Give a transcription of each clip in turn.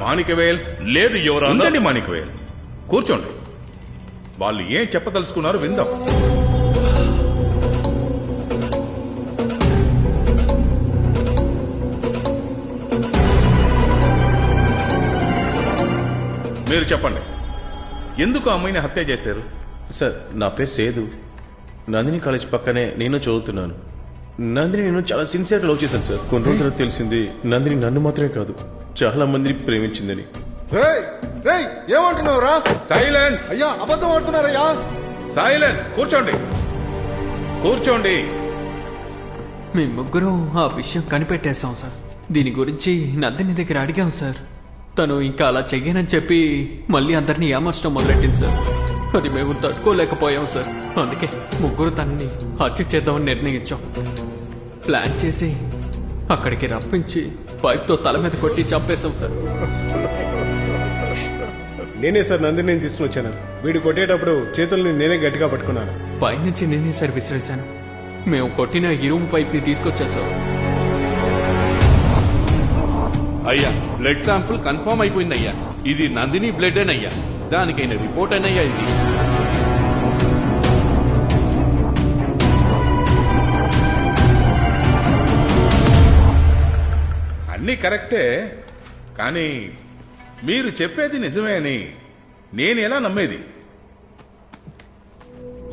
మాణికవేల్ లేదు యువరానర్. మాణికవేల్ కూర్చోండి. వాళ్ళు ఏం చెప్పదలుచుకున్నారో విందాం. మీరు చెప్పండి, ఎందుకు ఆ అమ్మాయిని హత్య చేశారు? సార్, నా పేరు సేదు. నందిని కాలేజ్ పక్కనే నేను చదువుతున్నాను. నందిని నేను చాలా సిన్సియర్గా లవ్ చేశాను సార్. కొన్ని రోజుల తర్వాత తెలిసింది నందిని నన్ను మాత్రమే కాదు చాలా మందిని ప్రేమించిందని. ఏమంటున్నావురా? సైలెన్స్! అయ్యా, అబద్ధం ఆడుతున్నారయ్యా. సైలెన్స్! కూర్చోండి, కూర్చోండి. మేము ముగ్గురు ఆ విషయం కనిపెట్టేశాం సార్. దీని గురించి నందిని దగ్గర అడిగాం సార్. తను ఇంకా అలా చెయ్యనని చెప్పి మళ్ళీ అందరినీ ఏమర్చడం మొదలెట్టింది సార్. అది మేము తట్టుకోలేకపోయాం సార్. అందుకే ముగ్గురు తనని హత్య చేద్దామని నిర్ణయించాం. ప్లాన్ చేసి అక్కడికి రప్పించి పైప్తో తల మీద కొట్టి చంపేశాం సార్. నేనే సార్ నందిని నేను తీసుకుని వచ్చాను. వీడు కొట్టేటప్పుడు చేతుల్ని నేనే గట్టిగా పట్టుకున్నాను. పైనుంచి నేనే సార్ విసిరేశాను. మేము కొట్టిన ఇరుము పైప్ని తీసుకొచ్చా సార్. అయ్యా, బ్లడ్ శాంపుల్ కన్ఫర్మ్ అయిపోయింది అయ్యా. ఇది నందిని బ్లడ్ అయ్యా. దానికైన రిపోర్ట్ అయినయ్యా ఇది. అన్నీ కరెక్టే, కానీ మీరు చెప్పేది నిజమే అని నేను ఎలా నమ్మేది?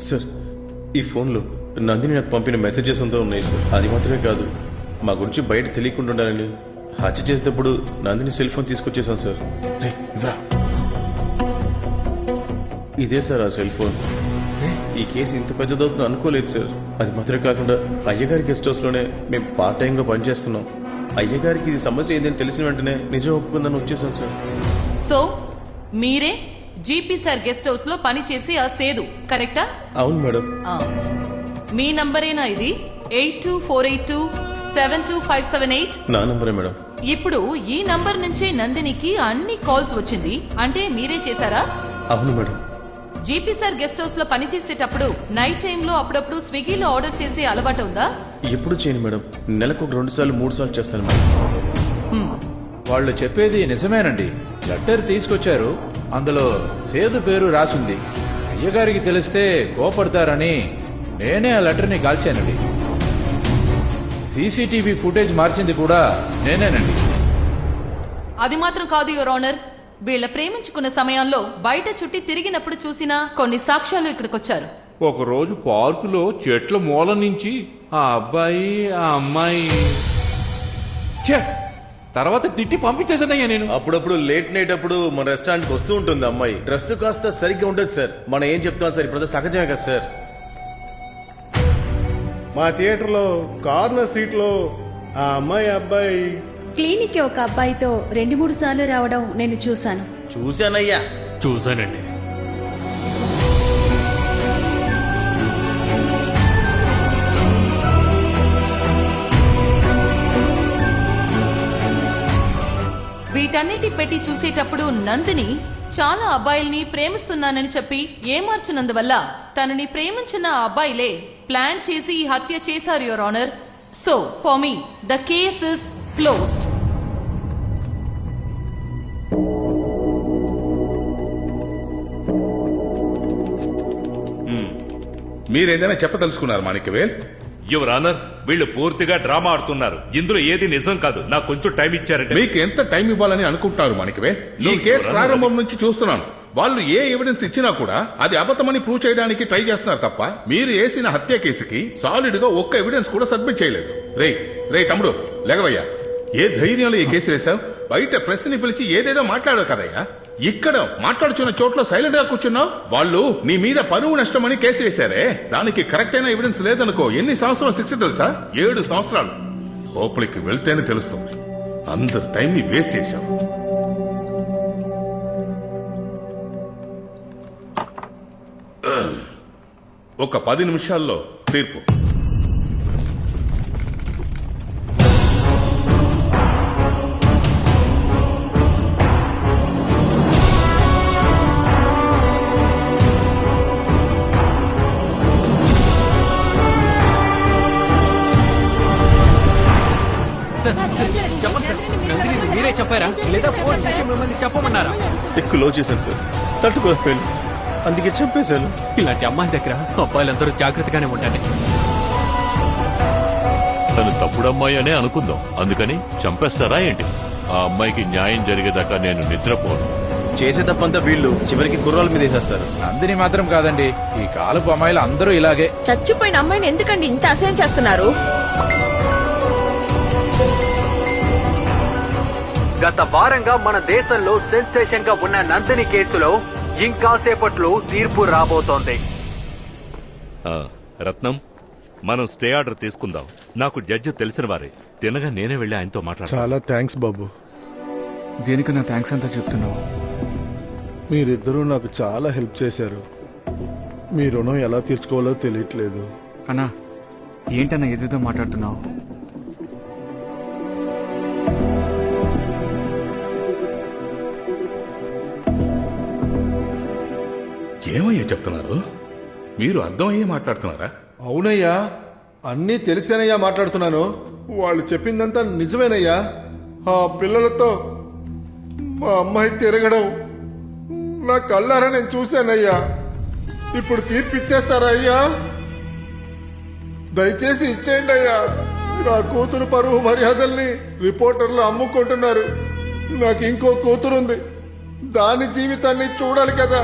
సార్, ఈ ఫోన్లో నందిని నాకు పంపిన మెసేజెస్ అంతా ఉన్నాయి సార్. అది మాత్రమే కాదు, మా గురించి బయట తెలియకుండా ఉండాలని హత్య చేసేటప్పుడు నందిని సెల్ ఫోన్ తీసుకొచ్చేసాను సార్. ఇవ్వరా. ఇదే సార్ ఆ సెల్ ఫోన్. ఈ కేసు ఇంత పెద్దదవుతుందో అనుకోలేదు సార్. అది మాత్రమే కాకుండా అయ్యగారి గెస్ట్ హౌస్లోనే మేము పార్ట్ టైంగా పనిచేస్తున్నాం. అయ్యగారికి ఇది సమస్య ఏంటని తెలిసిన వెంటనే నిజం ఒప్పుకుందని వచ్చేసాను సార్. సో మీరే జీపీ సార్ గెస్ట్ హౌస్ లో పని చేసి ఆ సేదు, కరెక్టా? అవును మేడం. మీ నంబరేనా ఇది? 8248272578. నా నంబరే మేడం. ఇప్పుడు ఈ నంబర్ నుంచే నందినికి అన్ని కాల్స్ వచ్చింది అంటే మీరే చేశారా? అవును madam. GP sir guest house లో పని చేసేటప్పుడు నైట్ టైంలో అప్పుడప్పుడు స్విగ్గీలో ఆర్డర్ చేసే అలవాటు ఉందా? ఎప్పుడు చేయను మేడం. నెలకు ఒక 2 సార్లు 3 సార్లు చేస్తాను మేడం. వాళ్ళు చెప్పేది నిజమేనండి. లెటర్ తీసుకొచ్చారు, అందులో సేదు పేరు రాసుంది. అయ్యగారికి తెలిస్తే కోపడతారని నేనే ఆ లెటర్ని కాల్చానండి. సీసీటీవీ ఫుటేజ్ మార్చింది కూడా నేనేనండి. అది మాత్రం కాదు యువర్ ఆనర్. వీళ్ళ ప్రేమించుకున్న సమయంలో బయట చుట్టి తిరిగినప్పుడు చూసిన కొన్ని సాక్ష్యాలు ఇక్కడికొచ్చారు. ఒకరోజు పార్కులో చెట్ల మూల నుంచి ఆ అబ్బాయి ఆ అమ్మాయి తర్వాత తిట్టి పంపించేసానయ్యా నేను. అప్పుడప్పుడు లేట్ నైట్ అప్పుడు మన రెస్టారెంట్ వస్తూ ఉంటుంది అమ్మాయి. డ్రెస్ కాస్త సరిగ్గా ఉండదు సార్. మనం ఏం చెప్తాం సార్, ఇప్పుడు సహజమే కదా సార్. మా థియేటర్లో కార్నర్ సీట్ లో ఆ అమ్మాయి అబ్బాయి క్లినిక్ కి ఒక అబ్బాయితో 2-3 సార్లు రావడం నేను చూశాను. చూశానయ్యా. చూశానండి. వీటన్నిటి పెట్టి చూసేటప్పుడు నందిని చాలా అబ్బాయిల్ని ప్రేమిస్తున్నానని చెప్పి ఏమార్చినందువల్ల తనని ప్రేమించిన ఆ అబ్బాయిలే ప్లాన్ చేసి ఈ హత్య చేశారు your honour. So for me the case is closed. మీరేదైనా చెప్పదలుచుకున్నారు మాణిక్యవేల్? యువర్ ఆనర్, వీళ్ళు పూర్తిగా డ్రామా ఆడుతున్నారు. ఇందులో ఏది నిజం కాదు. నాకు కొంచెం టైం ఇచ్చారంటే. మీకు ఎంత టైం ఇవ్వాలని అనుకుంటున్నారు మాణిక్యవేల్? ఈ కేసు ప్రారంభం నుంచి చూస్తున్నాను. వాళ్ళు ఏ ఎవిడెన్స్ ఇచ్చినా కూడా అది అబద్ధమని ప్రూవ్ చేయడానికి ట్రై చేస్తున్నారు తప్ప మీరు వేసిన హత్య కేసుకి సాలిడ్ గా ఒక్క ఎవిడెన్స్ కూడా సబ్మిట్ చేయలేదు. రే తమ్ముడు, లేగవయ్యా. ఏ ధైర్యంలో ఈ కేసు వేశావు? బయట ప్రెస్ ని పిలిచి ఏదేదో మాట్లాడావు కదయ్యా. ఇక్కడ మాట్లాడుచున్న చోట్ల సైలెంట్ గా కూర్చున్నావు. వాళ్ళు నీ మీద పరువు నష్టమని కేసు వేశారే, దానికి కరెక్ట్ అయిన ఎవిడెన్స్ లేదనుకో ఎన్ని సంవత్సరాలు శిక్ష తెలుసా? 7 సంవత్సరాలు. లోపలికి వెళ్తేనే తెలుస్తుంది. అందరు టైం ని వేస్ట్ చేశావు. ఒక 10 నిమిషాల్లో తీర్పు. చెప్పండి సార్, నందిని మీరే చెప్పారా లేదా ఫోన్ చేసి చంపాలని చెప్పమన్నారా? ఎక్కువ లో చేశాను సార్, తట్టుకోలేకపోయాను, అందుకే చంపేశాను. ఇలాంటి అమ్మాయి దగ్గర అబ్బాయిలందరూ జాగ్రత్తగానే ఉండండి. తను తప్పుడమ్మాయి అనే అనుకుందాం, అందుకని చంపేస్తారా ఏంటి? ఆ అమ్మాయికి న్యాయం జరిగేదాకా నేను నిద్రపోను. చేసే తప్పంతా వీళ్ళు చివరికి కుర్రాల మీద వేసేస్తారు. నందిని మాత్రం కాదండి, ఈ కాలపు అమ్మాయిలు అందరూ ఇలాగే. చచ్చిపోయిన అమ్మాయిని ఎందుకండి ఇంత అసహ్యం చేస్తున్నారు? గత వారంగా మన దేశంలో సెన్సేషన్ గా ఉన్న నందిని కేసులో ఇంకాసేపట్లో తీర్పు రాబోతోంది. రత్నం, మనం స్టే ఆర్డర్ తీసుకుందాం. నాకు జడ్జి తెలిసిన వారే, తినగా నేనే వెళ్ళి ఆయనతో మాట్లాడాలి. చాలా థ్యాంక్స్ బాబు. దేనికన్నా థ్యాంక్స్ అంతా చెప్తున్నావు? మీరిద్దరూ నాకు చాలా హెల్ప్ చేశారు. మీ రుణం ఎలా తీర్చుకోవాలో తెలియట్లేదు. అన్నా, ఏంటన్నా ఏదేదో మాట్లాడుతున్నావు? ఏమయ్యా చెప్తున్నారు? మీరు అర్థమయ్యే మాట్లాడుతున్నారా? అవునయ్యా, అన్నీ తెలిసేనయ్యా మాట్లాడుతున్నాను. వాళ్ళు చెప్పిందంతా నిజమేనయ్యా. ఆ పిల్లలతో మా అమ్మాయి తిరగడం నా కళ్ళారా నేను చూశానయ్యా. ఇప్పుడు తీర్పు ఇచ్చేస్తారా అయ్యా? దయచేసి ఇచ్చేయండి అయ్యా. నా కూతురు పరువు మర్యాదల్ని రిపోర్టర్లు అమ్ముకుంటున్నారు. నాకు ఇంకో కూతురుంది, దాని జీవితాన్ని చూడాలి కదా.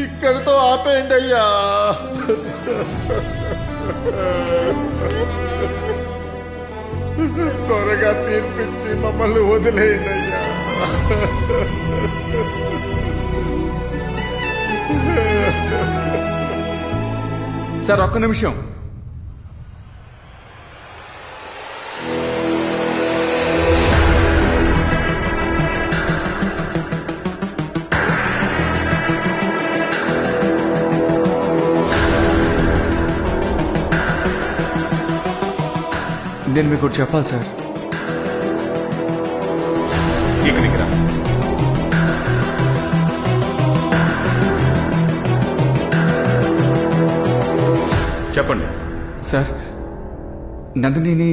ఇక్కడితో ఆపేయండి అయ్యా. త్వరగా తీర్పిచ్చి మమ్మల్ని వదిలేయండి అయ్యా. సార్, ఒక్క నిమిషం. నేను మీకు ఒకటి చెప్పాలి సార్. ఇక్కడికి రా. చెప్పండి సార్, నందినిని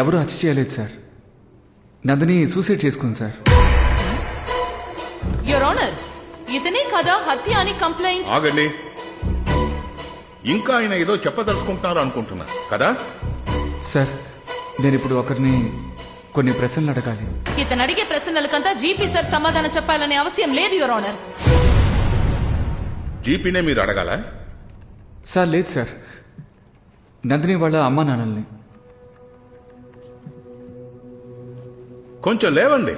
ఎవరు హత్య చేయలేదు సార్. నందిని సూసైడ్ చేసుకుంది సార్. యువర్ ఆనర్, ఇతనే కదా హత్య అని కంప్లైంట్. ఆగండి. ఇంకా ఆయన ఏదో చెప్పదలుచుకుంటున్నారు అనుకుంటున్నా కదా? సార్, నేను ఇప్పుడు ఒకరిని కొన్ని ప్రశ్నలు అడగాలి. ఇతను అడిగే ప్రశ్నలకంతా జీపీ సార్ సమాధానం చెప్పాలనే అవసరం లేదు యువర్ ఆనర్. జీపీనే మీరు అడగాల? సార్, లేదు సార్. నందిని వాళ్ళ అమ్మా నాన్నల్ని. కొంచెం లేవండి.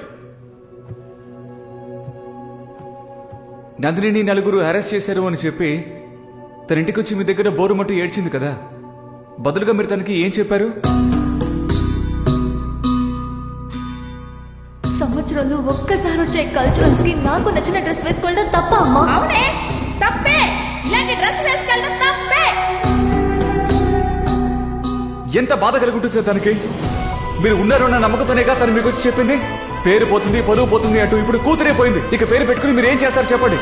నందినిని నలుగురు అరెస్ట్ చేశారు అని చెప్పి తన ఇంటికి వచ్చి మీ దగ్గర బోరుమట్టు ఏడ్చింది కదా, బదులుగా మీరు తనకి ఏం చెప్పారు? సంవత్సరంలో ఒక్కసారి వచ్చే కల్చరల్స్ కి నాకు నచ్చిన డ్రెస్ వేసుకోవడం తప్ప అమ్మా? అవునే, తప్పే. ఇలాంటి డ్రెస్ వేసుకెళ్ళడం తప్పే. ఎంత బాధ కలుగుంటుంది సార్ తనకి? మీరు ఉన్నారు అన్న నమ్మకంతోనేగా తను మీకు వచ్చి చెప్పింది. పేరు పోతుంది, పరువు పోతుంది అంటూ ఇప్పుడు కూతురే పోయింది. ఇక పేరు పెట్టుకుని మీరు ఏం చేస్తారు చెప్పండి?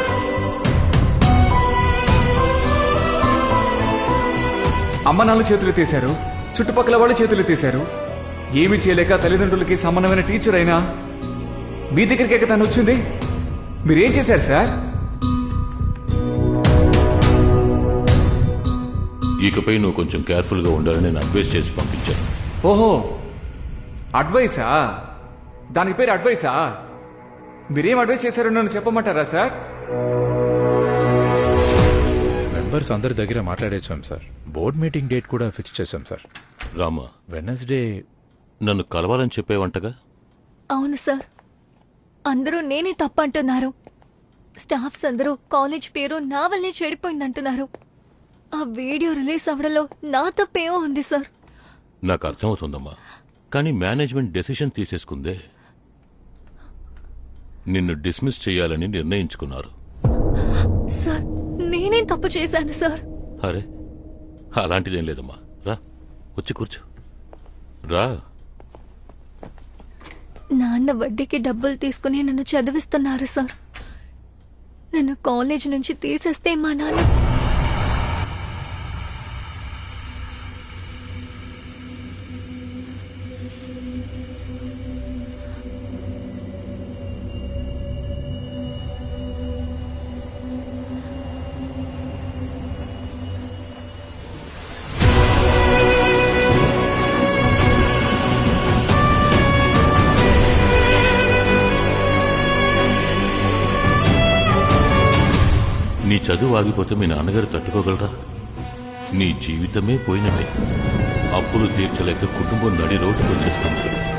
అమ్మ నాన్న చేతులు తీశారు, చుట్టుపక్కల వాళ్ళు చేతులు తీశారు. ఏమీ చేయలేక తల్లిదండ్రులకి సమానమైన టీచర్ అయినా మీ దగ్గరికి తను వచ్చింది. మీరేం చేశారు సార్? ఇకపై నువ్వు కొంచెం కేర్ఫుల్ గా ఉండాలని నేను అడ్వైస్ చేసి పంపించాను. ఓహో, అడ్వైసా? దాని పేరు అడ్వైసా? మీరేం అడ్వైస్ చేశారో నన్ను చెప్పమంటారా సార్? మెంబర్స్ అందరి దగ్గర మాట్లాడేసాం సార్. బోర్డ్ మీటింగ్ డేట్ కూడా ఫిక్స్ చేశాం సార్. రామా, వెనస్డే నన్ను కలవాలని చెప్పేవంటగా? అవును సార్, అందరూ నేనే తప్పంటున్నారు. స్టాఫ్స్ అందరూ కాలేజ్ పేరు నా వల్లే చెడిపోయిందంటున్నారు. ఆ వీడియో రిలీజ్ అవ్వడంలో నా తప్పేమో ఉంది సార్. నాకు అర్థమవుతుందమ్మా, కానీ మేనేజ్మెంట్ డెసిషన్ తీసేసుకుందే. నిన్ను డిస్మిస్ చేయాలని నిర్ణయించుకున్నారు. సార్, నేనేం తప్పు చేశాను సార్? అరే, అలాంటిదేం లేదమ్మా. రా, వచ్చి కూర్చో. రా. నాన్న వడ్డీకి డబ్బులు తీసుకుని నన్ను చదివిస్తున్నారు సార్. నన్ను కాలేజ్ నుంచి తీసేస్తే మా నాన్న చదువు ఆగిపోతే మీ నాన్నగారు తట్టుకోగలరా? నీ జీవితమే పోయినట్టే. అప్పులు తీర్చలేక కుటుంబం నడి రోడ్డుకు వచ్చేస్తుంది.